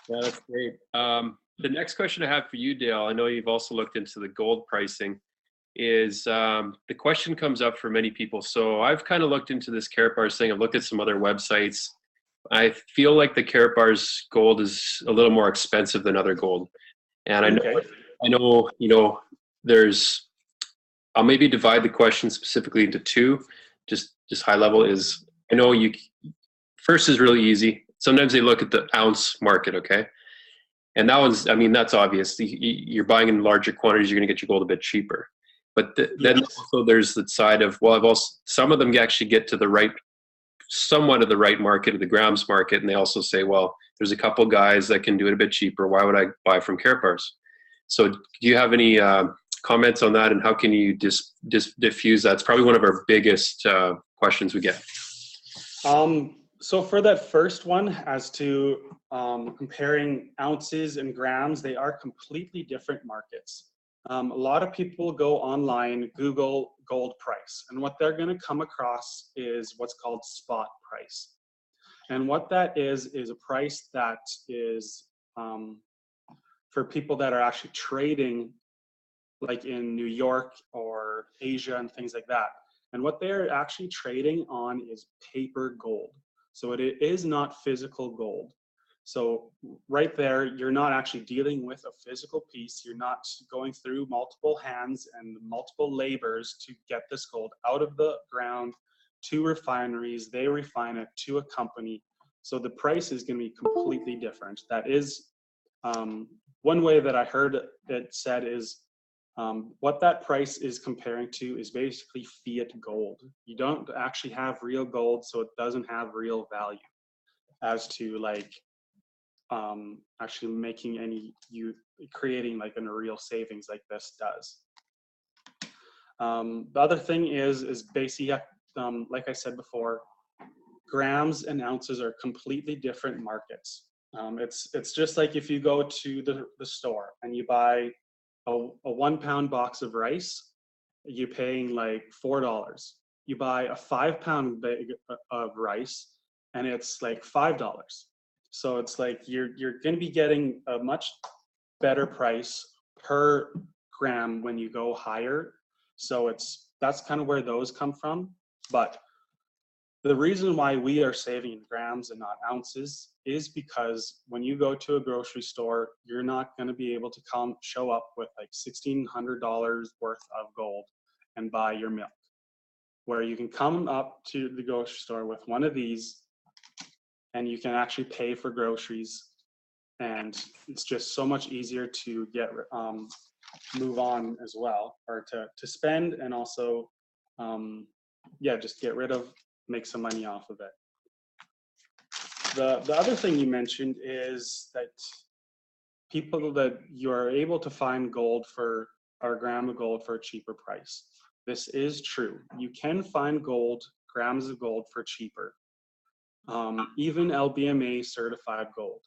Yeah, that's great. The next question I have for you, Dale, I know you've also looked into the gold pricing, is the question comes up for many people. So I've kind of looked into this Karat Bars thing. I've looked at some other websites. I feel like the Karat Bars gold is a little more expensive than other gold. And Okay. there's, I'll maybe divide the question specifically into two, just high level is, I know you, first is really easy. Sometimes they look at the ounce market, okay? And that one's, I mean, that's obvious. You're buying in larger quantities, you're going to get your gold a bit cheaper. But then Yes. also there's the side of, well, I've also, some of them actually get to the right, somewhat of the right market, of the grams market, and they also say, well, there's a couple guys that can do it a bit cheaper. Why would I buy from Karat Bars? So do you have any comments on that, and how can you diffuse that? It's probably one of our biggest questions we get. So for that first one, as to comparing ounces and grams, they are completely different markets. A lot of people go online, Google gold price, and what they're going to come across is what's called spot price. And what that is a price that is for people that are actually trading, like in New York or Asia and things like that. And what they're actually trading on is paper gold. So it is not physical gold. So right there, you're not actually dealing with a physical piece. You're not going through multiple hands and multiple labors to get this gold out of the ground to refineries. They refine it to a company. So the price is going to be completely different. That is one way that I heard it said is what that price is comparing to is basically fiat gold. You don't actually have real gold, so it doesn't have real value as to like actually making any, you creating like a real savings like this does. The other thing is basically, like I said before, grams and ounces are completely different markets. It's just like if you go to the store and you buy a 1 pound box of rice, you're paying like $4. You buy a 5 pound bag of rice and it's like $5. So it's like you're going to be getting a much better price per gram when you go higher. So that's kind of where those come from. But the reason why we are saving in grams and not ounces is because when you go to a grocery store, you're not going to be able to show up with like $1,600 worth of gold and buy your milk. Where you can come up to the grocery store with one of these and you can actually pay for groceries, and it's just so much easier to get move on as well, or to spend, and also yeah, just get rid of, make some money off of it. The other thing you mentioned is that people, that you are able to find gold for, or a gram of gold for a cheaper price. This is true. You can find gold, grams of gold for cheaper. Even LBMA certified gold.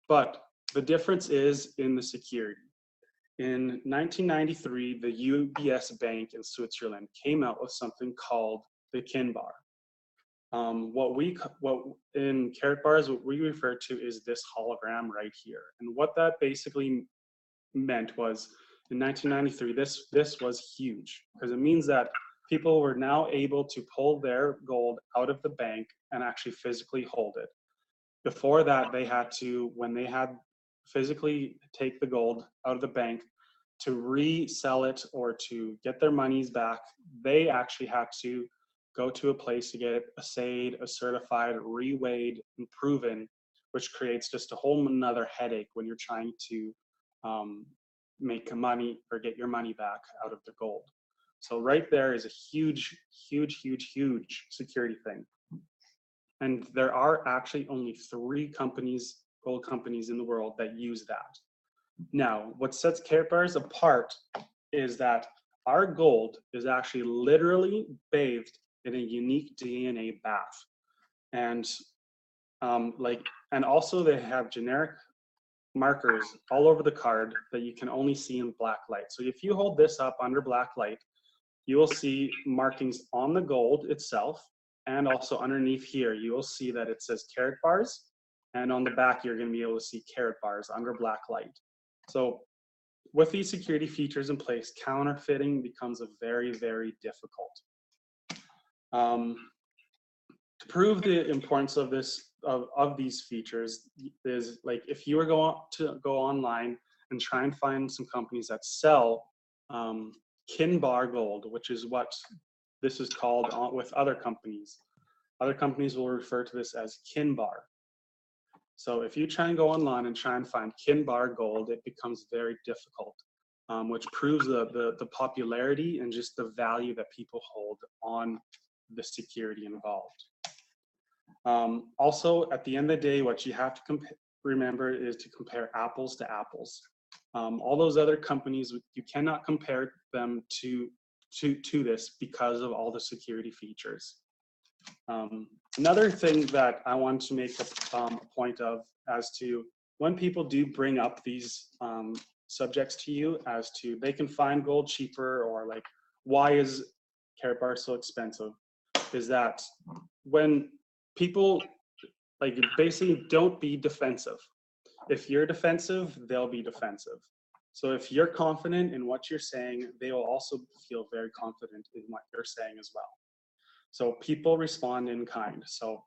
But the difference is in the security. In 1993, the UBS Bank in Switzerland came out with something called the Kinbar. What in Karat Bars, what we refer to is this hologram right here. And what that basically meant was, in 1993, this was huge, because it means that people were now able to pull their gold out of the bank and actually physically hold it. Before that, they had to, when they had physically take the gold out of the bank to resell it or to get their monies back, they actually had to go to a place to get it assayed, a certified, reweighed, and proven, which creates just a whole another headache when you're trying to make money or get your money back out of the gold. So right there is a huge, huge, huge, huge security thing. And there are actually only 3 companies, gold companies in the world that use that. Now, what sets Karat Bars apart is that our gold is actually literally bathed in a unique DNA bath. And and also they have generic markers all over the card that you can only see in black light. So if you hold this up under black light, you will see markings on the gold itself, and also underneath here, you will see that it says Karat Bars And on the back, you're going to be able to see carat bars under black light. So with these security features in place, counterfeiting becomes a very, very difficult. To prove the importance of these features is like if you were to go online and try and find some companies that sell Kinbar gold, which is what this is called with other companies. Other companies will refer to this as Kinbar. So if you try and go online and try and find Kinbar gold, it becomes very difficult, which proves the popularity and just the value that people hold on the security involved. Also, at the end of the day, what you have to remember is to compare apples to apples. All those other companies, you cannot compare them to this because of all the security features. Another thing that I want to make a point of as to when people do bring up these subjects to you as to they can find gold cheaper or like why is Karatbar so expensive, is that when people like basically don't be defensive. If you're defensive, they'll be defensive. So if you're confident in what you're saying, they will also feel very confident in what you're saying as well. So people respond in kind. So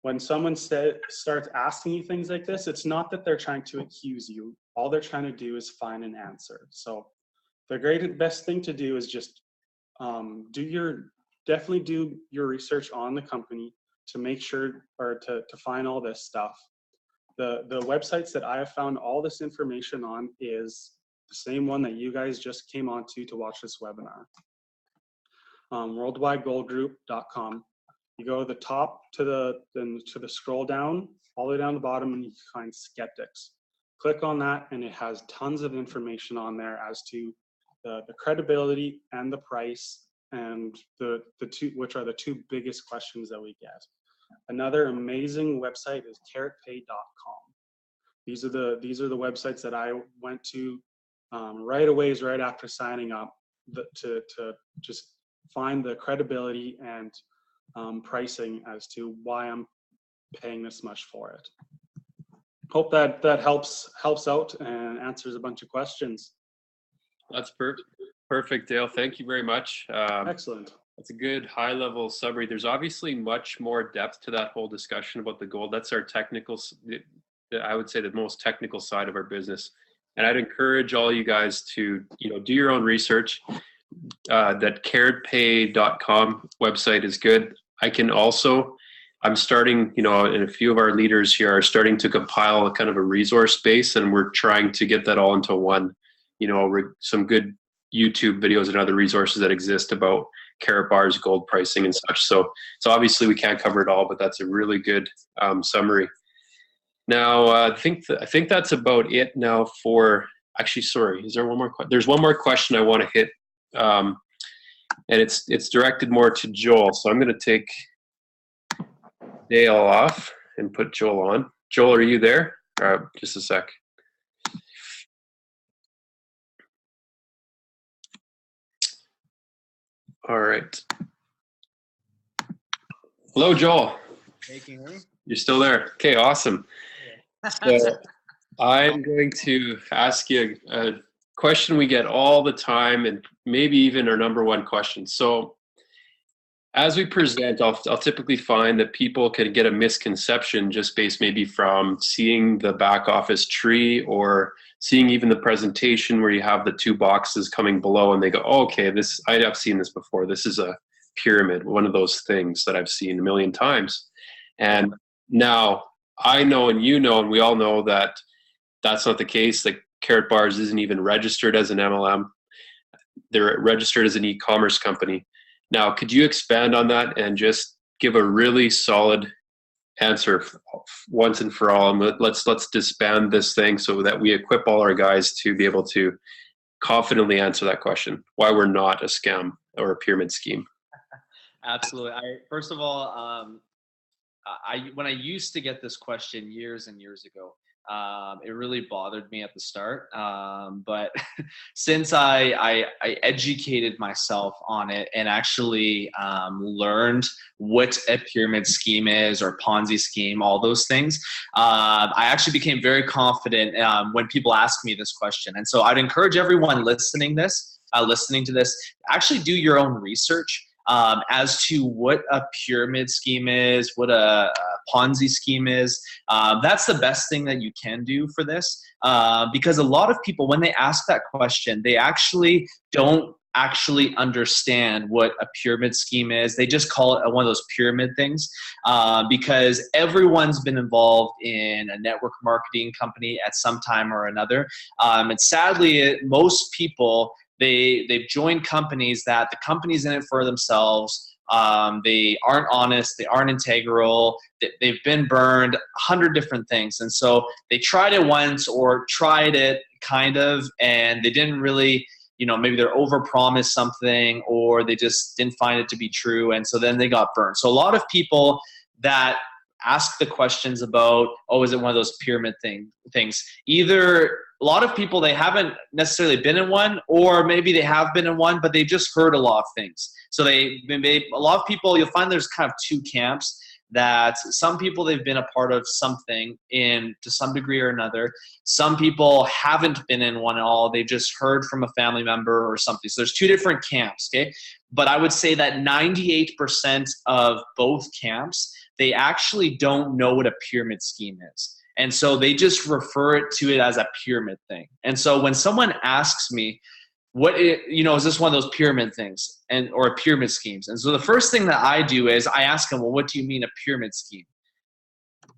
when someone starts asking you things like this, it's not that they're trying to accuse you. All they're trying to do is find an answer. So the best thing to do is just definitely do your research on the company to make sure or to find all this stuff. The websites that I have found all this information on is the same one that you guys just came on to watch this webinar. Worldwidegoldgroup.com. You go to the top to the scroll down, all the way down the bottom, and you find skeptics. Click on that, and it has tons of information on there as to the credibility and the price, and which are the two biggest questions that we get. Another amazing website is caratpay.com. These are the websites that I went to right after signing up to just find the credibility and pricing as to why I'm paying this much for it. Hope that helps out and answers a bunch of questions. That's perfect, Dale. Thank you very much. Excellent. That's a good high-level summary. There's obviously much more depth to that whole discussion about the gold. That's our technical, I would say the most technical side of our business. And I'd encourage all you guys to, do your own research. That caratpay.com website is good. I'm starting, and a few of our leaders here are starting to compile a kind of a resource base, and we're trying to get that all into one, some good YouTube videos and other resources that exist about Karatbar's gold pricing and such. So obviously we can't cover it all, but that's a really good summary. Now, I think that's about it now for, actually, sorry, is there one more question? There's one more question I want to hit, and it's directed more to Joel. So I'm going to take Dale off and put Joel on. Joel, are you there? Just a sec. All right. Hello, Joel. Hey, can you hear me? You're still there. Okay, awesome. So I'm going to ask you a question we get all the time, and maybe even our number one question. So as we present, I'll typically find that people can get a misconception just based maybe from seeing the back office tree or seeing even the presentation where you have the two boxes coming below and they go, oh, okay, I've seen this before. This is a pyramid, one of those things that I've seen a million times. And now I know, and and we all know that that's not the case. That Karatbars isn't even registered as an MLM. They're registered as an e-commerce company. Now, could you expand on that and just give a really solid answer once and for all? And let's disband this thing so that we equip all our guys to be able to confidently answer that question, why we're not a scam or a pyramid scheme. Absolutely. First of all, when I used to get this question years and years ago, It really bothered me at the start. But since I educated myself on it and actually learned what a pyramid scheme is or Ponzi scheme, all those things, I actually became very confident when people ask me this question. And so I'd encourage everyone listening to this, actually do your own research as to what a pyramid scheme is, what a Ponzi scheme is. That's the best thing that you can do for this, because a lot of people, when they ask that question, they actually don't actually understand what a pyramid scheme is. They just call it one of those pyramid things, because everyone's been involved in a network marketing company at some time or another. And sadly, most people, they've joined companies that the company's in it for themselves. They aren't honest. They aren't integral. They've been burned 100 different things. And so they tried it once or tried it kind of, and they didn't really, maybe they're overpromised something or they just didn't find it to be true. And so then they got burned. So a lot of people that ask the questions about, is it one of those pyramid things? Either a lot of people, they haven't necessarily been in one, or maybe they have been in one, but they've just heard a lot of things. So a lot of people, you'll find there's kind of two camps. That some people, they've been a part of something to some degree or another. Some people haven't been in one at all. They've just heard from a family member or something. So there's two different camps, okay? But I would say that 98% of both camps, they actually don't know what a pyramid scheme is. And so they just refer to it as a pyramid thing. And so when someone asks me, is this one of those pyramid things or pyramid schemes? And so the first thing that I do is I ask them, well, what do you mean a pyramid scheme?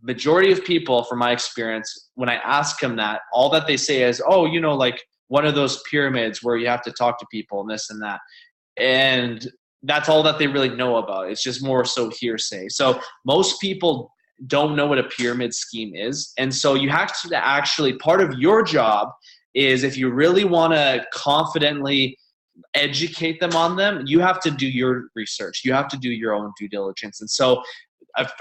Majority of people, from my experience, when I ask them that, all that they say is, like one of those pyramids where you have to talk to people and this and that. And that's all that they really know about. It's just more so hearsay. So most people don't know what a pyramid scheme is. And so you have to actually, part of your job is, if you really want to confidently educate them on them, you have to do your research. You have to do your own due diligence. And so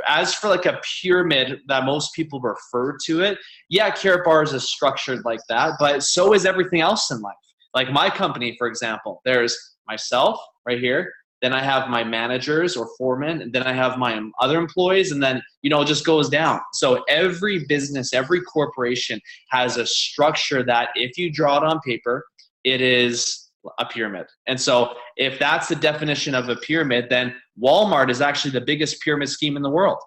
as for like a pyramid that most people refer to it, Karatbars is structured like that, but so is everything else in life. Like my company, for example, there's myself right here. Then I have my managers or foremen, and then I have my other employees, and then, it just goes down. So every business, every corporation has a structure that if you draw it on paper, it is a pyramid. And so if that's the definition of a pyramid, then Walmart is actually the biggest pyramid scheme in the world.